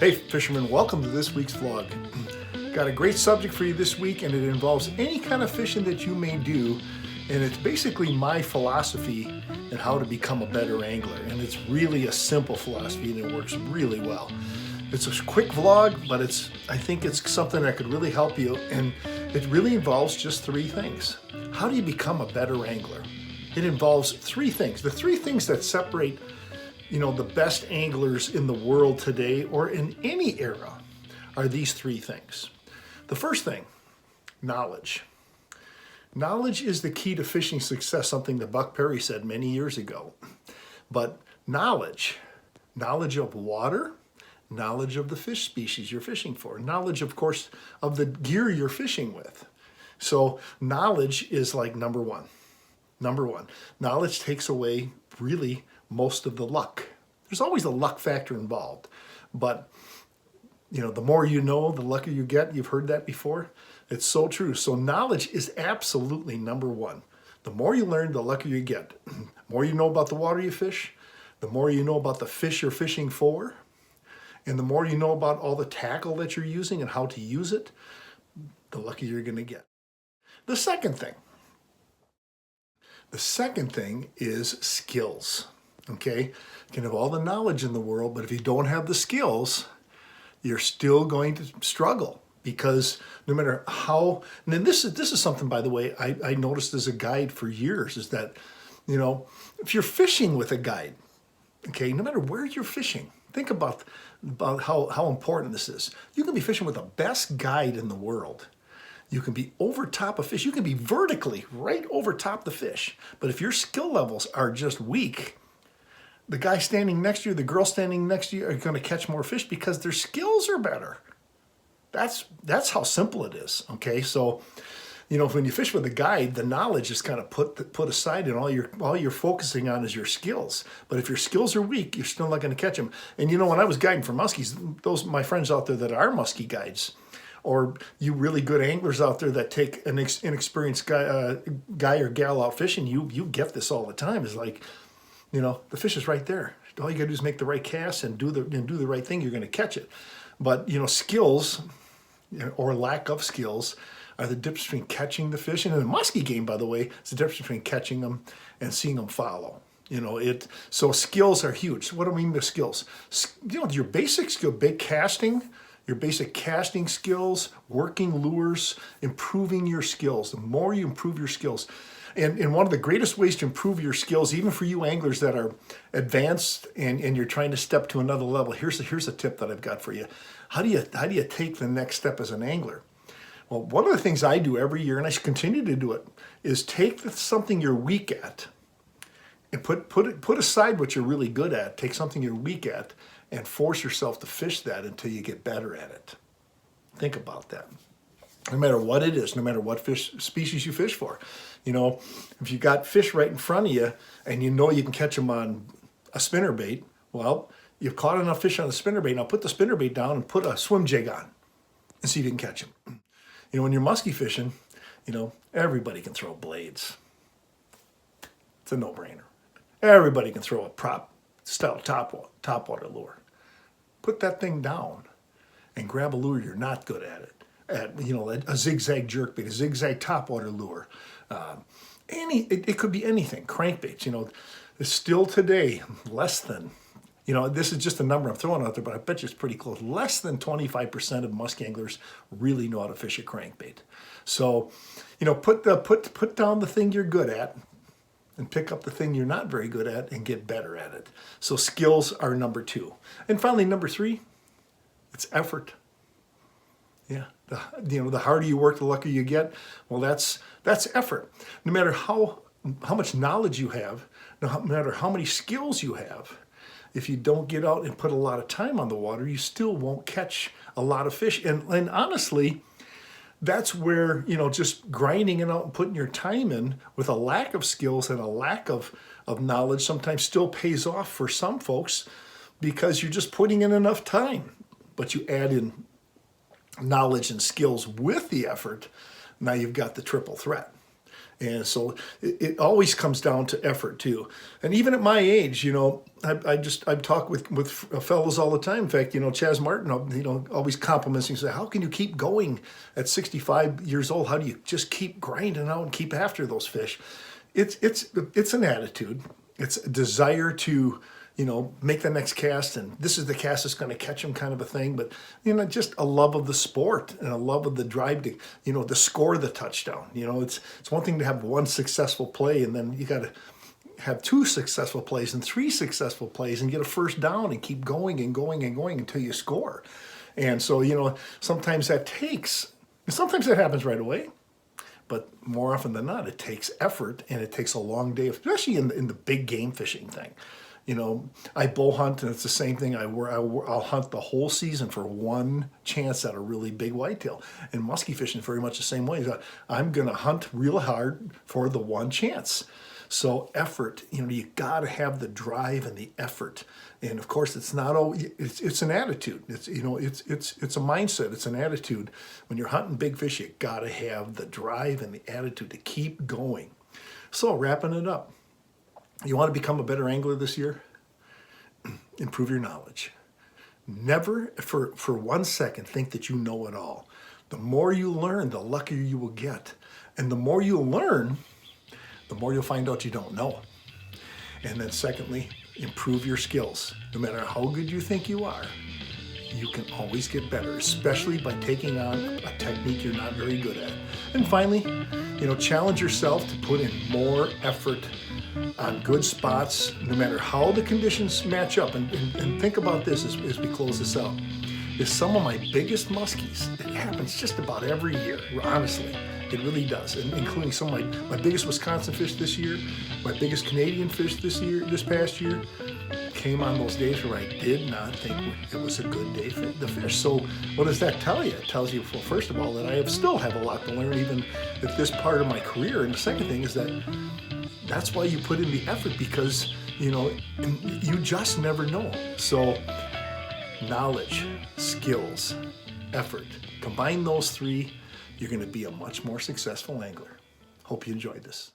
Hey fishermen, welcome to this week's vlog. Got a great subject for you this week, and it involves any kind of fishing that you may do, and it's basically my philosophy and how to become a better angler. And it's really a simple philosophy and it works really well. It's a quick vlog, but I think it's something that could really help you, and it really involves just three things. How do you become a better angler? It involves three things. The three things that separate the best anglers in the world today or in any era are these three things. The first thing, knowledge. Knowledge is the key to fishing success, something that Buck Perry said many years ago. But knowledge of water, knowledge of the fish species you're fishing for, knowledge, of course, of the gear you're fishing with. So knowledge is like number one. Knowledge takes away really most of the luck. There's always a luck factor involved, but the more you know, the luckier you get. You've heard that before. It's so true. So knowledge is absolutely number one. The more you learn, the luckier you get. The more you know about the water you fish, the more you know about the fish you're fishing for, and the more you know about all the tackle that you're using and how to use it, the luckier you're going to get. The second thing is skills. Okay, you can have all the knowledge in the world, but if you don't have the skills, you're still going to struggle, because no matter how, and then this is something, by the way, I noticed as a guide for years, is that, if you're fishing with a guide, okay, no matter where you're fishing, think about how important this is. You can be fishing with the best guide in the world. You can be over top of fish. You can be vertically right over top the fish. But if your skill levels are just weak, the guy standing next to you, the girl standing next to you are going to catch more fish because their skills are better. That's how simple it is. Okay, so when you fish with a guide, the knowledge is kind of put aside, and all you're focusing on is your skills. But if your skills are weak, you're still not going to catch them. And when I was guiding for muskies, those my friends out there that are muskie guides, or you really good anglers out there that take an inexperienced guy or gal out fishing, you get this all the time. It's like, the fish is right there. All you gotta do is make the right cast and do the right thing. You're gonna catch it. But skills, or lack of skills, are the difference between catching the fish. And in the muskie game, by the way, it's the difference between catching them and seeing them follow. So skills are huge. So what do I mean by skills? Your basic skill, your basic casting skills, working lures, improving your skills. The more you improve your skills, and one of the greatest ways to improve your skills, even for you anglers that are advanced and you're trying to step to another level, here's a tip that I've got for you. How do you take the next step as an angler? Well, one of the things I do every year, and I should continue to do it, is take something you're weak at and put aside what you're really good at. Take something you're weak at and force yourself to fish that until you get better at it. Think about that. No matter what it is, no matter what fish species you fish for. If you got fish right in front of you and you can catch them on a spinnerbait, well, you've caught enough fish on the spinnerbait. Now put the spinnerbait down and put a swim jig on and see if you can catch them. When you're muskie fishing, everybody can throw blades. It's a no-brainer. Everybody can throw a prop style topwater lure. Put that thing down and grab a lure you're not good at it. A zigzag jerkbait, a zigzag topwater lure. It could be anything. Crankbaits, still today, less than, this is just a number I'm throwing out there, but I bet you it's pretty close. Less than 25% of musk anglers really know how to fish a crankbait. So, put down the thing you're good at and pick up the thing you're not very good at and get better at it. So skills are number two. And finally, number three, it's effort. Yeah, the harder you work, the luckier you get. Well, that's effort. No matter how much knowledge you have, no matter how many skills you have, if you don't get out and put a lot of time on the water, you still won't catch a lot of fish. And honestly, that's where, just grinding it out and putting your time in with a lack of skills and a lack of knowledge sometimes still pays off for some folks, because you're just putting in enough time. But you add in knowledge and skills with the effort, now you've got the triple threat. And so it always comes down to effort too. And even at my age, I've talked with fellows all the time. In fact, Chaz Martin, always compliments me and say, how can you keep going at 65 years old? How do you just keep grinding out and keep after those fish? It's an attitude. It's a desire to, make the next cast, and this is the cast that's going to catch them, kind of a thing. But, just a love of the sport and a love of the drive to, to score the touchdown. It's one thing to have one successful play, and then you got to have 2 successful plays and 3 successful plays and get a first down and keep going and going and going until you score. And so, sometimes that happens right away. But more often than not, it takes effort, and it takes a long day, especially in the big game fishing thing. I bow hunt, and it's the same thing. I'll hunt the whole season for one chance at a really big whitetail. And muskie fishing is very much the same way. I'm going to hunt real hard for the one chance. So effort, you got to have the drive and the effort. And of course, it's not always, it's an attitude. It's a mindset. It's an attitude. When you're hunting big fish, you got to have the drive and the attitude to keep going. So wrapping it up, you want to become a better angler this year? Improve your knowledge. Never for 1 second think that you know it all. The more you learn, the luckier you will get. And the more you learn, the more you'll find out you don't know. And then secondly, improve your skills. No matter how good you think you are, you can always get better, especially by taking on a technique you're not very good at. And finally, challenge yourself to put in more effort on good spots, no matter how the conditions match up. And think about this as we close this out. Is some of my biggest muskies, it happens just about every year, honestly. It really does, and including some of my biggest Wisconsin fish this year, my biggest Canadian fish this past year, came on those days where I did not think it was a good day for the fish. So what does that tell you? It tells you, well, first of all, that I still have a lot to learn even at this part of my career. And the second thing is that's why you put in the effort, because, you just never know. So knowledge, skills, effort, combine those 3, you're going to be a much more successful angler. Hope you enjoyed this.